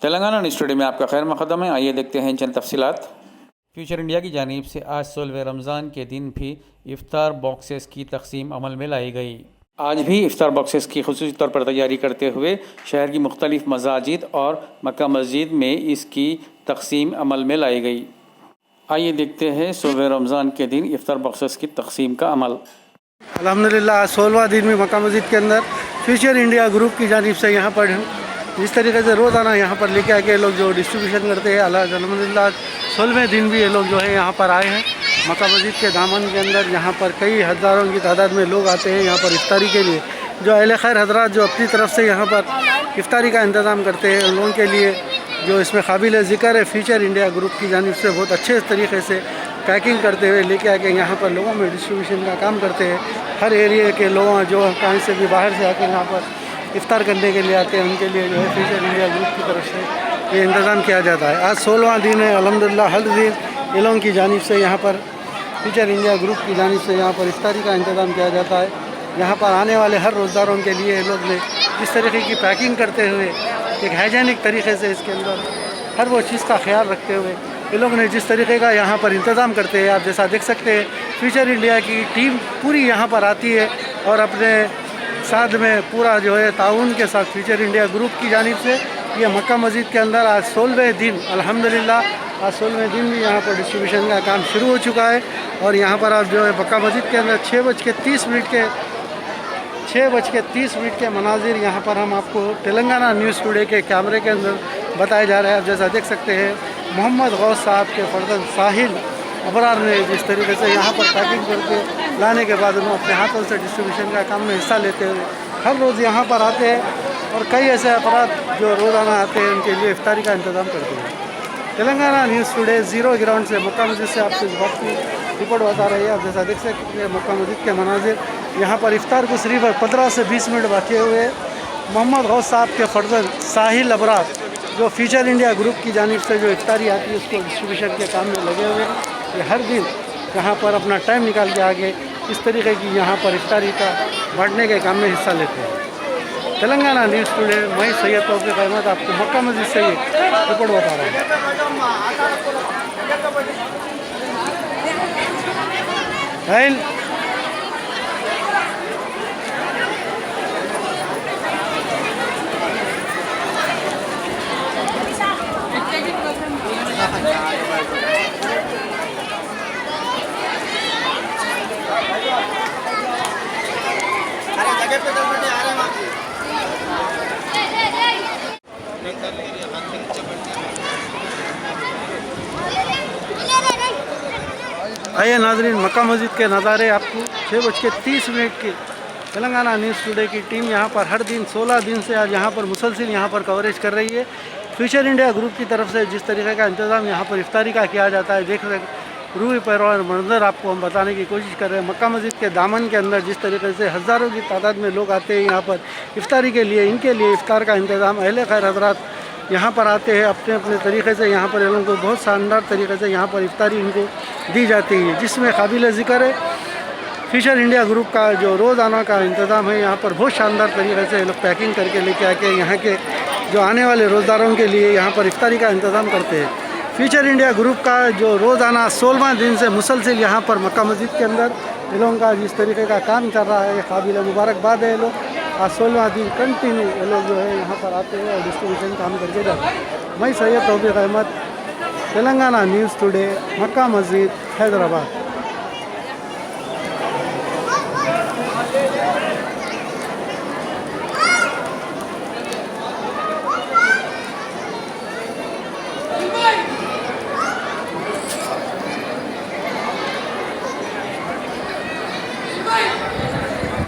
Telangana news today में आपका खैर मकदम है। आइए देखते हैं चंद तफसीलात। फ्यूचर इंडिया की जानिब से आज 16वें रमज़ान के दिन भी इफ्तार बॉक्सेस की तकसीम अमल में लाई गई। आज भी इफ्तार बॉक्सेस की खुसूसी तौर पर तैयारी करते हुए शहर की मुख्तलिफ मसाजिद और मक्का मस्जिद में इसकी तकसीम अमल में लाई गई। आइए देखते हैं 16वें रमज़ान के दिन इफ्तार बॉक्सेस की तकसीम का अमल। अल्हम्दुलिल्लाह 16वां दिन में मक्का मस्जिद के अंदर फ्यूचर इंडिया ग्रुप की जानिब से यहाँ पर जिस तरीके से रोज़ाना यहाँ पर लेके आके लोग जो डिस्ट्रीब्यूशन करते हैं, अल्हम्दुलिल्लाह 16वें दिन भी ये लोग जो है यहाँ पर आए हैं। मक्का मस्जिद के दामन के अंदर यहाँ पर कई हज़ारों की तादाद में लोग आते हैं यहाँ पर इफ्तारी के लिए। जो अहले खैर हजरात जो अपनी तरफ से यहाँ पर इफ्तारी का इंतज़ाम करते हैं, उन लोगों के लिए जो इसमें काबिल ज़िक्र है, फ्यूचर इंडिया ग्रुप की जानिब से बहुत अच्छे तरीके से पैकिंग करते हुए लेके आके यहाँ पर लोगों में डिस्ट्रीब्यूशन का काम करते हैं। हर एरिया के लोग जो कहीं से भी बाहर से आके यहाँ पर इफ्तार करने के लिए आते हैं, उनके लिए जो है फ्यूचर इंडिया ग्रुप की तरफ से ये इंतज़ाम किया जाता है। आज 16वां दिन है, अल्हम्दुलिल्लाह हर दिन ये लोगों की जानिब से यहाँ पर फ्यूचर इंडिया ग्रुप की जानिब से यहाँ पर इफ्तारी का इंतज़ाम किया जाता है। यहाँ पर आने वाले हर रोज़दारों के लिए लोग ने इस तरीके की पैकिंग करते हुए एक हाइजेनिक तरीके से इसके अंदर हर वो चीज़ का ख्याल रखते हुए ये लोग ने जिस तरीके का यहाँ पर इंतज़ाम करते हैं, आप जैसा देख सकते हैं फ्यूचर इंडिया की टीम पूरी यहाँ पर आती है और अपने साथ में पूरा जो है ताउन के साथ फ्यूचर इंडिया ग्रुप की जानिब से ये मक्का मस्जिद के अंदर आज 16वें दिन अल्हम्दुलिल्लाह आज 16वें दिन भी यहाँ पर डिस्ट्रीब्यूशन का काम शुरू हो चुका है। और यहाँ पर आप जो है मक्का मस्जिद के अंदर 6:30 के मनाजिर यहाँ पर हम आपको तेलंगाना न्यूज़ टुडे के कैमरे के अंदर बताए जा रहे हैं। आप जैसा देख सकते हैं मोहम्मद गौस साहब के फर्जंद साहिल अबरार ने जिस तरीके से यहाँ पर पैकिंग करके लाने के बाद उन्होंने अपने हाथों से डिस्ट्रीब्यूशन का काम में हिस्सा लेते हुए हर रोज़ यहाँ पर आते हैं और कई ऐसे अफराद जो रोज़ाना आते हैं उनके लिए इफ्तारी का इंतज़ाम करते हैं। Telangana news today zero ground से मक्का मस्जिद से आपको इस बात की रिपोर्ट बता रही है। आप जैसा देख सकते हैं मक्का मस्जिद के मनाजिर, यहाँ पर इफ्तार को सिर्फ 15 से 20 मिनट बाकी हुए मोहम्मद गौस साहब के फर्जंद साहिल अबरार जो फ्यूचर इंडिया ग्रुप की जानिब से जो इफ्तारी आती है उसको डिस्ट्रीब्यूशन के काम में लगे हुए हैं। ये हर दिन यहाँ पर अपना टाइम निकाल के आगे इस तरीके की यहाँ पर इफ्तारी का बांटने के काम में हिस्सा लेते हैं। तेलंगाना न्यूज़ टुडे मैं सैयद तौफीक अहमद आपको मक्का मस्जिद से रिपोर्ट बता रहा हूँ। आइए नाजरीन, मक्का मस्जिद के नज़ारे आपको 6:30 की तेलंगाना न्यूज़ टुडे की टीम यहाँ पर हर दिन 16 दिन से आज यहाँ पर मुसलसिल यहाँ पर कवरेज कर रही है। फ्यूचर इंडिया ग्रुप की तरफ से जिस तरीके का इंतज़ाम यहाँ पर इफ्तारी का किया जाता है, देख रहे रूह पैरवान मंजर आपको हम बताने की कोशिश कर रहे हैं। मक्का मस्जिद के दामन के अंदर जिस तरीके से हज़ारों की तादाद में लोग आते हैं यहाँ पर इफ्तारी के लिए, इनके लिए इफ्तार का इंतज़ाम अहले खैर हज़रात यहाँ पर आते हैं अपने अपने तरीके से। यहाँ पर इन लोगों को बहुत शानदार तरीके से यहाँ पर इफ्तारी इनको दी जाती है, जिसमें काबिल ज़िक्र है फ्यूचर इंडिया ग्रुप का जो रोज़ाना का इंतज़ाम है। यहाँ पर बहुत शानदार तरीके से लोग पैकिंग करके लेके आके यहाँ के जो आने वाले रोज़दारों के लिए यहाँ पर इफ्तारी का इंतज़ाम करते हैं। फ्यूचर इंडिया ग्रुप का जो रोज़ाना 16वां दिन से मुसलसिल यहाँ पर मक्का मस्जिद के अंदर इन लोगों का जिस तरीके का काम कर रहा है, काबिल मुबारकबाद है। लोग आज 16वां दिन कंटिन्यू ये लोग जो है यहाँ पर आते हैं और डिस्ट्रीब्यूशन काम करके जाते हैं। मैं सैयद तौफीक अहमद, तेलंगाना न्यूज़ टुडे, मक्का मस्जिद, हैदराबाद।